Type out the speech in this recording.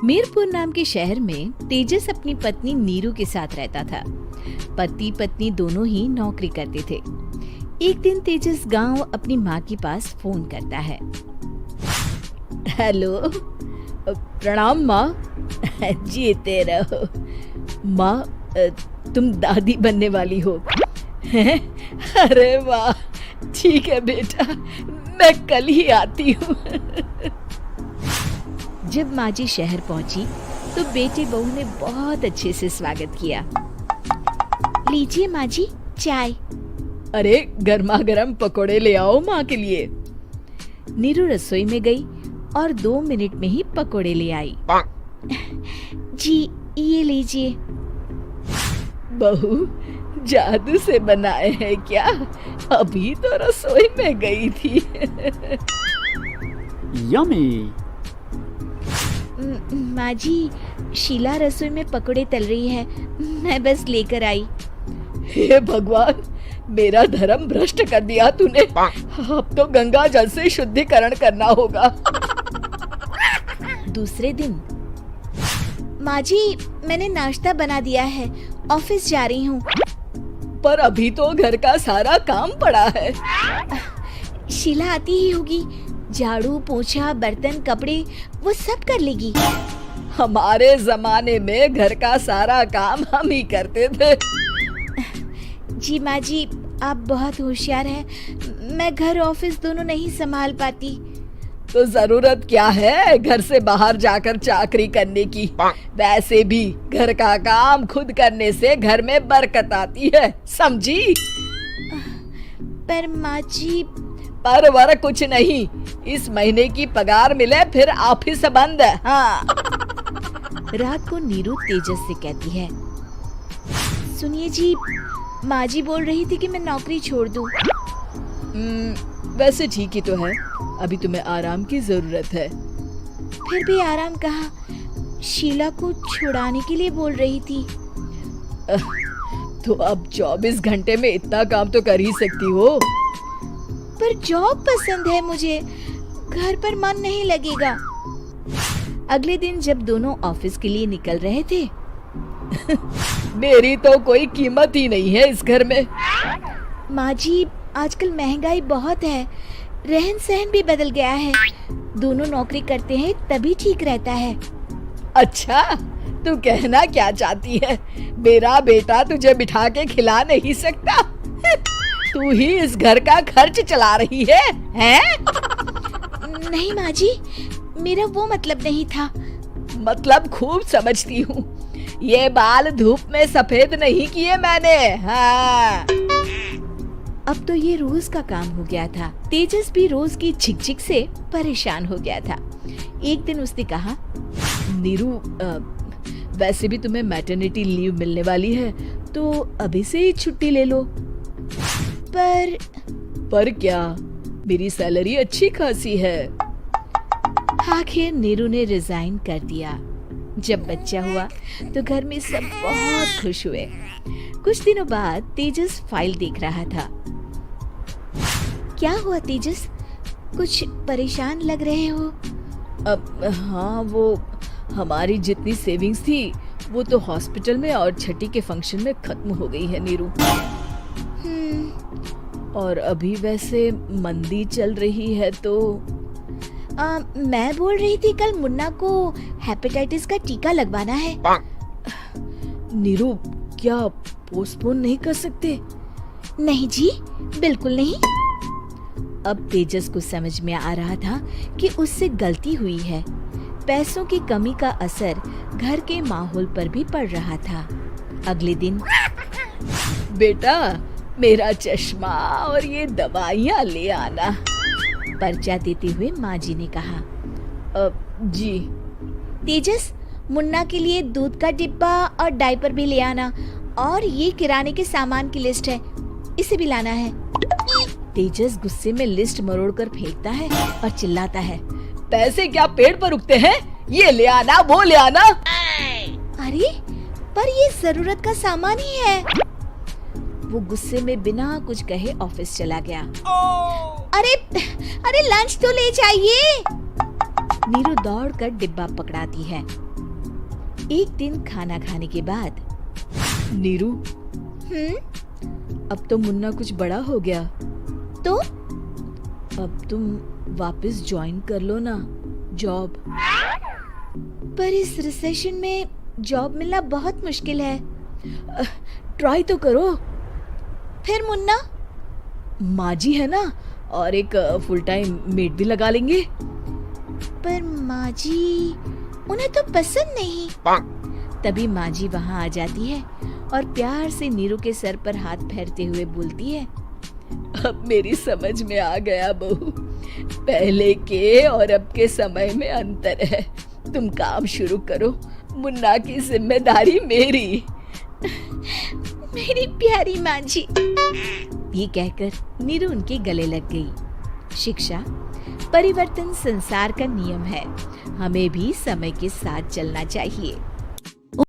मीरपुर नाम के शहर में तेजस अपनी पत्नी नीरू के साथ रहता था। पति पत्नी दोनों ही नौकरी करते थे। एक दिन तेजस गांव अपनी माँ के पास फोन करता है। हेलो, प्रणाम माँ। जीते रहो माँ, तुम दादी बनने वाली हो हैं? अरे वाह, ठीक है बेटा, मैं कल ही आती हूँ। जब माँ जी शहर पहुंची तो बेटे बहू ने बहुत अच्छे से स्वागत किया। लीजिए माँ जी, चाय। अरे गर्मा गर्म पकोड़े ले आओ माँ के लिए। नीरू रसोई में गई और 2 मिनट में ही पकोड़े ले आई। जी ये लीजिए। बहू, जादू से बनाए हैं क्या? अभी तो रसोई में गई थी। यम्मी। माँ जी, शीला रसोई में पकोड़े तल रही है, मैं बस लेकर आई। हे भगवान, मेरा धर्म भ्रष्ट कर दिया तूने। अब तो गंगा जल से शुद्धिकरण करना होगा। दूसरे दिन, माँ जी मैंने नाश्ता बना दिया है, ऑफिस जा रही हूँ। पर अभी तो घर का सारा काम पड़ा है। शीला आती ही होगी, झाड़ू पोछा बर्तन कपड़े वो सब कर लेगी। हमारे जमाने में घर का सारा काम हम ही करते थे। जी माँ जी, आप बहुत होशियार हैं, मैं घर ऑफिस दोनों नहीं संभाल पाती। तो जरूरत क्या है घर से बाहर जाकर चाकरी करने की? वैसे भी घर का काम खुद करने से घर में बरकत आती है, समझी? पर माँ जी। पर वर कुछ नहीं, इस महीने की पगार मिले फिर ऑफिस बंद। हाँ। रात को नीरू तेजस से कहती है, सुनिए जी, माँ जी बोल रही थी कि मैं नौकरी छोड़ दूं। वैसे ठीक ही तो है, अभी तुम्हें आराम की जरूरत है। फिर भी आराम कहाँ, शीला को छुड़ाने के लिए बोल रही थी। तो अब 24 घंटे में इतना काम तो कर ही सकती हो। पर जॉब पसंद है मुझे, घर पर मन नहीं लगेगा। अगले दिन जब दोनों ऑफिस के लिए निकल रहे थे, मेरी तो कोई कीमत ही नहीं है इस घर में। माँ जी, आजकल महंगाई बहुत है, रहन सहन भी बदल गया है, दोनों नौकरी करते हैं तभी ठीक रहता है। अच्छा, तू कहना क्या चाहती है? मेरा बेटा तुझे बिठा के खिला नहीं सकता? तू ही इस घर का खर्च चला रही है, हैं? नहीं माँ जी, मेरा वो मतलब नहीं था। मतलब खूब समझती हूँ, ये बाल धूप में सफेद नहीं किए मैंने। हाँ। अब तो ये रोज का काम हो गया था। तेजस भी रोज की झिकझिक से परेशान हो गया था। एक दिन उसने कहा, नीरू, वैसे भी तुम्हें मैटरनिटी लीव मिलने वाली है, तो अभी से ही छुट्टी ले लो। पर क्या, मेरी सैलरी अच्छी खासी है। आखिर नीरू ने रिजाइन कर दिया। जब बच्चा हुआ तो घर में सब बहुत खुश हुए। कुछ दिनों बाद तेजस फाइल देख रहा था। क्या हुआ तेजस, कुछ परेशान लग रहे हो? अब हाँ, वो हमारी जितनी सेविंग्स थी वो तो हॉस्पिटल में और छठी के फंक्शन में खत्म हो गई है नीरू। और अभी वैसे मंदी चल रही है तो मैं बोल रही थी कल मुन्ना को हेपेटाइटिस का टीका लगवाना है। नीरू, क्या पोस्टपोन नहीं कर सकते? नहीं जी, बिल्कुल नहीं। अब तेजस को समझ में आ रहा था कि उससे गलती हुई है। पैसों की कमी का असर घर के माहौल पर भी पड़ रहा था। अगले दिन, बेटा मेरा चश्मा और ये दवाइयाँ ले आना, पर्चा देते हुए माँ जी ने कहा। जी। तेजस, मुन्ना के लिए दूध का डिब्बा और डायपर भी ले आना, और ये किराने के सामान की लिस्ट है, इसे भी लाना है। तेजस गुस्से में लिस्ट मरोड़कर फेंकता है और चिल्लाता है, पैसे क्या पेड़ पर उगते हैं? ये ले आना, वो ले आना। अरे पर ये जरूरत का सामान ही है। वो गुस्से में बिना कुछ कहे ऑफिस चला गया। अरे लंच तो ले जाइए। नीरू दौड़कर डिब्बा पकड़ाती है। एक दिन खाना खाने के बाद, नीरू, अब तो मुन्ना कुछ बड़ा हो गया, तो अब तुम वापस ज्वाइन कर लो ना जॉब। पर इस रिसेशन में जॉब मिलना बहुत मुश्किल है। ट्राई तो करो। फिर मुन्ना? माँ जी है ना, और एक फुल टाइम मेड भी लगा लेंगे। पर माँ जी, उन्हें तो पसंद नहीं। तभी माँ जी वहाँ आ जाती है और प्यार से नीरू के सर पर हाथ फेरते हुए बोलती है, अब मेरी समझ में आ गया बहू, पहले के और अब के समय में अंतर है। तुम काम शुरू करो, मुन्ना की जिम्मेदारी मेरी। मेरी प्यारी माँ जी। ये कहकर नीरू उनके गले लग गई। शिक्षा, परिवर्तन संसार का नियम है, हमें भी समय के साथ चलना चाहिए।